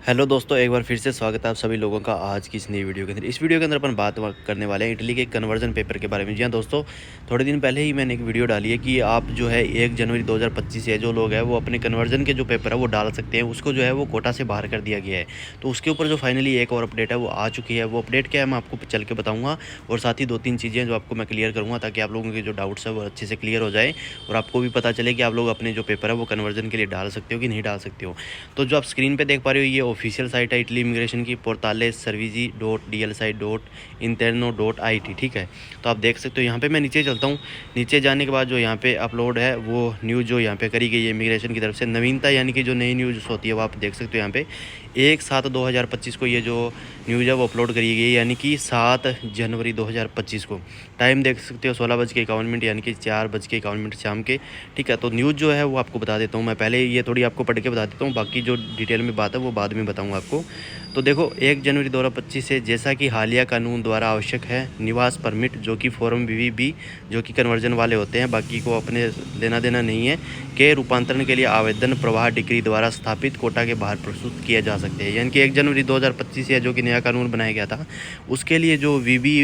Hello दोस्तों, एक बार फिर से स्वागत है आप सभी लोगों का आज की इस नई वीडियो के अंदर। इस वीडियो के अंदर अपन बात करने वाले हैं इटली के कन्वर्जन पेपर के बारे में। जी हाँ दोस्तों, थोड़े दिन पहले ही मैंने एक वीडियो डाली है कि आप जो है 1 जनवरी 2025 से जो लोग हैं वो अपने कन्वर्जन के जो पेपर है वो डाल सकते हैं। उसको जो है वो कोटा से बाहर कर दिया गया है। तो उसके ऊपर जो फाइनली एक और अपडेट है वो आ चुकी है। वो अपडेट क्या है मैं आपको चल के बताऊँगा, और साथ ही 2-3 चीज़ें जो आपको मैं क्लियर करूँगा ताकि आप लोगों के जो डाउट्स है वो अच्छे से क्लियर हो जाए और आपको भी पता चले कि आप लोग अपने जो पेपर है वो कन्वर्जन के लिए डाल सकते हो कि नहीं डाल सकते हो। तो जो आप स्क्रीन पे देख पा रहे हो ये ऑफिशियल साइट है इटली इमिग्रेशन की, पोर्टालेस सर्विजी डॉट डी एल साई डॉट इंटरनो डॉट आई टी। ठीक है, तो आप देख सकते हो। यहाँ पे मैं नीचे चलता हूँ। नीचे जाने के बाद जो यहाँ पे अपलोड है वो न्यूज़ जो यहाँ पे करी गई है इमिग्रेशन की तरफ से, नवीनता यानी कि जो नई न्यूज़ होती है वो आप देख सकते हो। यहाँ पे 1/7/2025 को ये जो न्यूज़ है वो अपलोड करी गई है, यानी कि 7 जनवरी 2025 को। टाइम देख सकते हो 16:51 यानी कि 4:51 शाम के। ठीक है, तो न्यूज़ जो है वो आपको बता देता हूँ मैं। पहले ये थोड़ी आपको पढ़ के बता देता हूँ, बाकी जो डिटेल में बात है वो बाद में बताऊँगा आपको। तो देखो 1 जनवरी 2025 से जैसा कि हालिया कानून द्वारा आवश्यक है, निवास परमिट जो कि फॉर्म BVB जो कि कन्वर्जन वाले होते हैं, बाकी को अपने लेना देना नहीं है, के रूपांतरण के लिए आवेदन प्रवाह डिग्री द्वारा स्थापित कोटा के बाहर प्रस्तुत किए जा सकते हैं। यानी कि 1 जनवरी 2025 से जो कि नया कानून बनाया गया था उसके लिए जो VB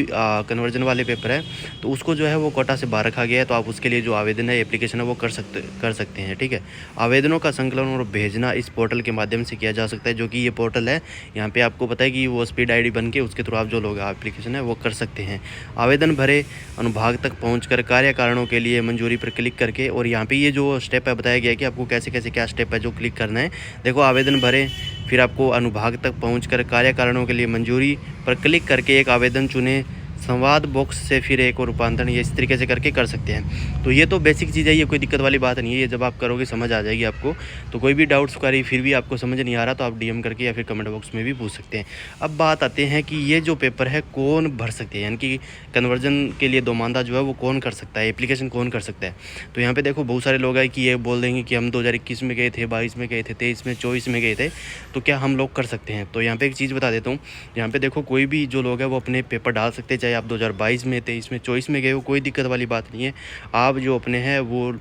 कन्वर्जन वाले पेपर है तो उसको जो है वो कोटा से बाहर रखा गया है। तो आप उसके लिए जो आवेदन है एप्लीकेशन है वो कर सकते हैं। ठीक है, आवेदनों का संकलन और भेजना इस पोर्टल के माध्यम से किया जा सकता है, जो कि ये पोर्टल है यहाँ पे आपको पता है कि वो स्पीड ID बन के उसके थ्रू आप जो लोग एप्लीकेशन है वो कर सकते हैं। आवेदन भरे, अनुभाग तक पहुंचकर कार्य कारणों के लिए मंजूरी पर क्लिक करके, और यहाँ पे ये जो स्टेप है बताया गया है कि आपको कैसे कैसे क्या स्टेप है जो क्लिक करना है। देखो आवेदन भरें, फिर आपको अनुभाग तक पहुंचकर कार्य कारणों के लिए मंजूरी पर क्लिक करके एक आवेदन चुने, संवाद बॉक्स से फिर एक और रूपांतरण, ये इस तरीके से करके कर सकते हैं। तो ये तो बेसिक चीज़ है, ये कोई दिक्कत वाली बात नहीं है। ये जब आप करोगे समझ आ जाएगी आपको। तो कोई भी डाउट्स क्वेरी फिर भी आपको समझ नहीं आ रहा तो आप DM करके या फिर कमेंट बॉक्स में भी पूछ सकते हैं। अब बात आते हैं कि ये जो पेपर है कौन भर सकते हैं, यानी कि कन्वर्जन के लिए दोमांदा जो है वो कौन कर सकता है, एप्लीकेशन कौन कर सकता है। तो यहाँ पे देखो बहुत सारे लोग हैं कि ये बोल देंगे कि हम 2021 में गए थे, 22 में गए थे, 23 में, 24 में गए थे, तो क्या हम लोग कर सकते हैं। तो यहाँ पे एक चीज़ बता देता हूँ। यहाँ पे देखो कोई भी जो लोग हैं वो अपने पेपर डाल सकते हैं, चाहे आप 2022 में, 23 में, 24 में गए हो, कोई दिक्कत वाली बात नहीं है। आप जो अपने हैं वो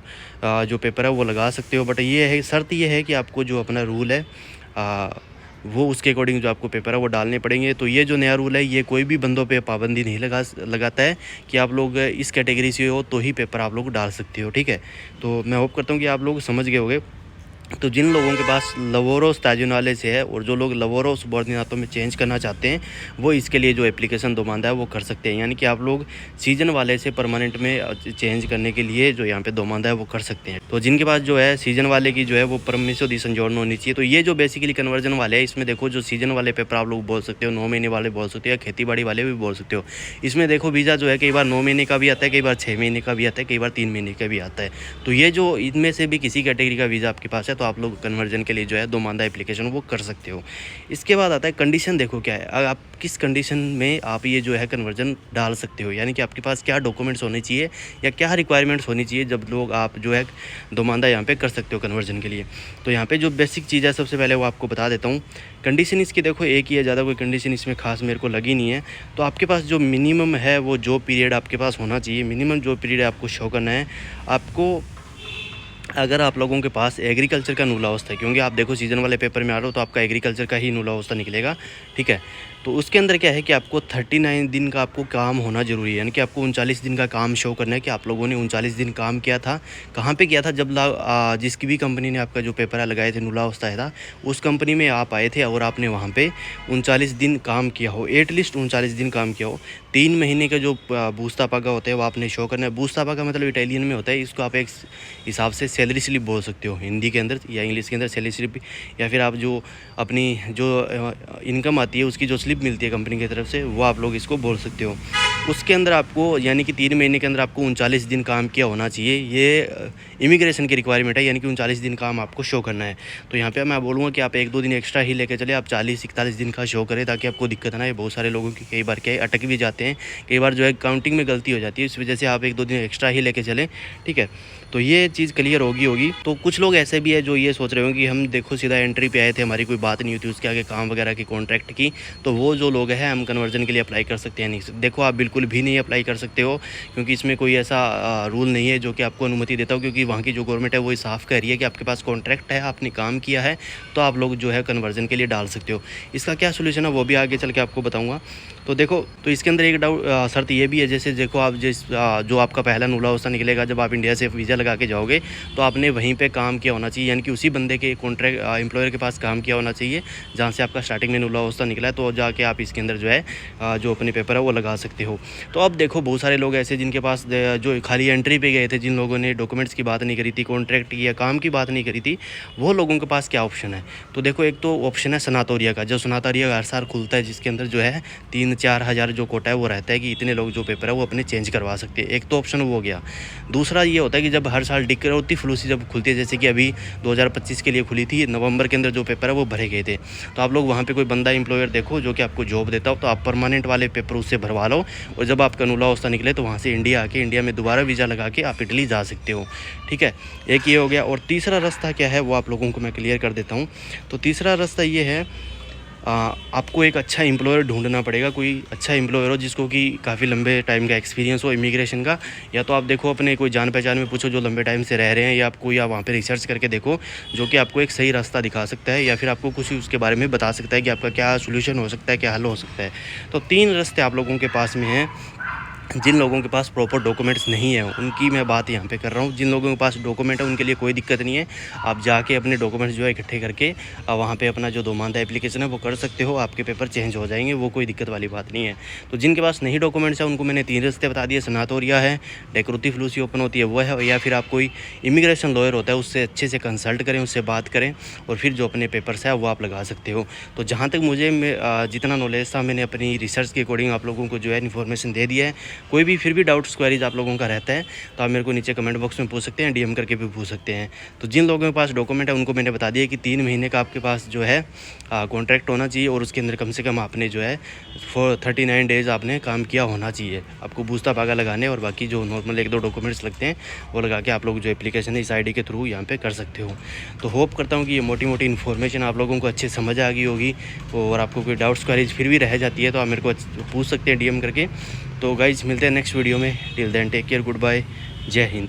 जो पेपर है वो लगा सकते हो। बट ये है, शर्त ये है कि आपको जो अपना रूल है वो उसके अकॉर्डिंग जो आपको पेपर है वो डालने पड़ेंगे। तो ये जो नया रूल है ये कोई भी बंदों पे पाबंदी नहीं लगाता है कि आप लोग इस कैटेगरी से हो तो ही पेपर आप लोग डाल सकते हो। ठीक है, तो मैं होप करता हूँ कि आप लोग समझ गए होंगे। तो जिन लोगों के पास लवोरो स्टैजोनाले से है और जो लोग लवोरो सुबॉर्डिनातो में चेंज करना चाहते हैं वो इसके लिए जो एप्लीकेशन दोमांदा है वो कर सकते हैं। यानी कि आप लोग सीजन वाले से परमानेंट में चेंज करने के लिए जो यहाँ पे दोमांदा है वो कर सकते हैं। तो जिनके पास जो है सीजन वाले की जो है वो परमिशो दी संजोड़न होनी चाहिए। तो ये जो बेसिकली कन्वर्जन वाले है इसमें देखो जो सीजन वाले पेपर आप लोग बोल सकते हो, 9 महीने वाले बोल सकते हो, या खेती बाड़ी वाले भी बोल सकते हो। इसमें देखो वीज़ा जो है कई बार 9 महीने का भी आता है, कई बार 6 महीने का भी आता है, कई बार 3 महीने का भी आता है। तो ये जो इनमें से भी किसी कैटेगरी का वीज़ा आपके पास है तो आप लोग कन्वर्जन के लिए जो है दोमांदा एप्लीकेशन वो कर सकते हो। इसके बाद आता है कंडीशन। देखो क्या है, आप किस कंडीशन में आप ये जो है कन्वर्जन डाल सकते हो, यानी कि आपके पास क्या डॉक्यूमेंट्स होने चाहिए या क्या रिक्वायरमेंट्स होनी चाहिए जब लोग आप जो है दोमांदा यहाँ पे कर सकते हो कन्वर्जन के लिए। तो यहाँ पे जो बेसिक चीज़ है सबसे पहले वो आपको बता देता हूँ। कंडीशन इसकी देखो एक ही है, ज़्यादा कोई कंडीशन इसमें खास मेरे को लगी नहीं है। तो आपके पास जो मिनिमम है वो जॉब पीरियड आपके पास होना चाहिए। मिनिमम जॉब पीरियड आपको शो करना है। आपको अगर आप लोगों के पास एग्रीकल्चर का नूला अवस्था है, क्योंकि आप देखो सीजन वाले पेपर में आ रहे हो तो आपका एग्रीकल्चर का ही नूला अवस्था निकलेगा। ठीक है, तो उसके अंदर क्या है कि आपको 39 दिन का आपको काम होना ज़रूरी है, यानी कि आपको 39 दिन का काम शो करना है कि आप लोगों ने 39 दिन काम किया था। कहाँ पे किया था, जब जिसकी भी कंपनी ने आपका जो पेपर लगाए थे नूला अवस्था था उस कंपनी में आप आए थे और आपने वहाँ पे 39 दिन काम किया हो, एटलीस्ट 39 दिन काम किया हो। 3 महीने का जो बूस्ता पागा होता है वो आपने शो करना है। बूस्ता पागा मतलब इटालियन में होता है, इसको आप एक हिसाब से सैलरी स्लिप बोल सकते हो हिंदी के अंदर या इंग्लिश के अंदर, सैलरी स्लिप, या फिर आप जो अपनी जो इनकम आती है उसकी जो स्लिप मिलती है कंपनी की तरफ से वो आप लोग इसको बोल सकते हो। उसके अंदर आपको यानी कि 3 महीने के अंदर आपको 39 दिन काम किया होना चाहिए। ये इमिग्रेशन की रिक्वायरमेंट है, यानी कि 39 दिन काम आपको शो करना है। तो यहाँ पे मैं बोलूँगा कि आप 1-2 दिन एक्स्ट्रा ही लेके चले, आप 40-41 दिन का शो करें ताकि आपको दिक्कत ना आए। बहुत सारे लोगों की कई बार क्या है अटक भी जाते हैं, कई बार जो है काउंटिंग में गलती हो जाती है, इस वजह से आप 1-2 दिन एक्स्ट्रा ही लेके चलें। ठीक है, तो ये चीज़ क्लियर होगी। तो कुछ लोग ऐसे भी है जो ये सोच रहे हो कि हम देखो सीधा एंट्री पे आए थे, हमारी कोई बात नहीं हुई थी उसके आगे काम वगैरह की, कॉन्ट्रैक्ट की, तो वो जो लोग हैं हम कन्वर्जन के लिए अप्लाई कर सकते हैं नहीं। देखो आप बिल्कुल भी नहीं अप्लाई कर सकते हो, क्योंकि इसमें कोई ऐसा रूल नहीं है जो कि आपको अनुमति देता हो, क्योंकि वहाँ की जो गवर्नमेंट है वो साफ़ कह रही है कि आपके पास कॉन्ट्रैक्ट है, आपने काम किया है, तो आप लोग जो है कन्वर्जन के लिए डाल सकते हो। इसका क्या सोल्यूशन है वो भी आगे चल के आपको बताऊँगा। तो देखो, तो इसके अंदर एक शर्त ये भी है, जैसे देखो आप जो आपका पहला नुला अवस्था निकलेगा जब आप इंडिया से वीज़ा लगा के जाओगे, तो आपने वहीं पे काम किया होना चाहिए, यानी कि उसी बंदे के कॉन्ट्रैक्ट एम्प्लॉयर के पास काम किया होना चाहिए जहाँ से आपका स्टार्टिंग में नुला अवस्था निकला है, तो जाके आप इसके अंदर जो है जो अपने पेपर है वो लगा सकते हो। तो अब देखो बहुत सारे लोग ऐसे जिनके पास जो खाली एंट्री पे गए थे, जिन लोगों ने डॉक्यूमेंट्स की बात नहीं करी थी, कॉन्ट्रैक्ट की या काम की बात नहीं करी थी, वो लोगों के पास क्या ऑप्शन है। तो देखो, एक तो ऑप्शन है सनातोरिया का, जो सनातोरिया हर साल खुलता है, जिसके अंदर जो है 3-4 हज़ार जो कोटा है वो रहता है कि इतने लोग जो पेपर है वो अपने चेंज करवा सकते हैं। एक तो ऑप्शन वो हो गया। दूसरा ये होता है कि जब हर साल डिक्रोती फ्लूसी जब खुलती है, जैसे कि अभी 2025 के लिए खुली थी, नवंबर के अंदर जो पेपर है वो भरे गए थे, तो आप लोग वहाँ पे कोई बंदा एम्प्लॉयर देखो जो कि आपको जॉब देता हो, तो आप परमानेंट वाले पेपर उससे भरवा लो, और जब आपका नुला अवस्था निकले तो वहाँ से इंडिया आके इंडिया में दोबारा वीज़ा लगा के आप इटली जा सकते हो। ठीक है, एक ये हो गया। और तीसरा रास्ता क्या है वो आप लोगों को मैं क्लियर कर देता हूँ। तो तीसरा रास्ता ये है, आपको एक अच्छा एम्प्लॉयर ढूंढना पड़ेगा, कोई अच्छा एम्प्लॉयर हो जिसको कि काफ़ी लंबे टाइम का एक्सपीरियंस हो इमिग्रेशन का, या तो आप देखो अपने कोई जान पहचान में पूछो जो लंबे टाइम से रह रहे हैं, या आप कोई आप वहाँ पे रिसर्च करके देखो जो कि आपको एक सही रास्ता दिखा सकता है, या फिर आपको कुछ उसके बारे में बता सकता है कि आपका क्या सोल्यूशन हो सकता है, क्या हल हो सकता है। तो 3 रास्ते आप लोगों के पास में हैं। जिन लोगों के पास प्रॉपर डॉक्यूमेंट्स नहीं है उनकी मैं बात यहाँ पे कर रहा हूँ। जिन लोगों के पास डॉक्यूमेंट है उनके लिए कोई दिक्कत नहीं है, आप जाके अपने डॉक्यूमेंट्स जो है इकट्ठे करके वहाँ पे अपना जो दोमानदा एप्लीकेशन है वो कर सकते हो, आपके पेपर चेंज हो जाएंगे, वो कोई दिक्कत वाली बात नहीं है। तो जिनके पास नहीं डॉक्यूमेंट्स है उनको मैंने 3 रास्ते बता दिए, सनातोरिया है, डेक्रोती फ्लूसी ओपन होती है वो है, या फिर आप कोई इमिग्रेशन लॉयर होता है उससे अच्छे से कंसल्ट करें, उससे बात करें, और फिर जो अपने पेपर्स है वो आप लगा सकते हो। तो जहाँ तक मुझे जितना नॉलेज था मैंने अपनी रिसर्च के अकॉर्डिंग आप लोगों को जो है इन्फॉर्मेशन दे दिया है। कोई भी फिर भी डाउट्स क्वेरीज आप लोगों का रहता है तो आप मेरे को नीचे कमेंट बॉक्स में पूछ सकते हैं, डीएम करके भी पूछ सकते हैं। तो जिन लोगों के पास डॉक्यूमेंट है उनको मैंने बता दिया कि 3 महीने का आपके पास जो है कॉन्ट्रैक्ट होना चाहिए, और उसके अंदर कम से कम आपने जो है 39 डेज़ आपने काम किया होना चाहिए। आपको बूस्ता पागा लगाने और बाकी जो नॉर्मल 1-2 डॉक्यूमेंट्स लगते हैं वो लगा के आप लोग जो एप्लीकेशन है इस आईडी के थ्रू यहाँ पे कर सकते हो। तो होप करता हूँ कि ये मोटी मोटी इन्फॉर्मेशन आप लोगों को अच्छे समझ आ गई होगी, और आपको कोई डाउट्स क्वेरीज फिर भी रह जाती है तो आप मेरे को पूछ सकते हैं डीएम करके। तो गाइज़ मिलते हैं नेक्स्ट वीडियो में, till then take care, good bye, जय हिंद।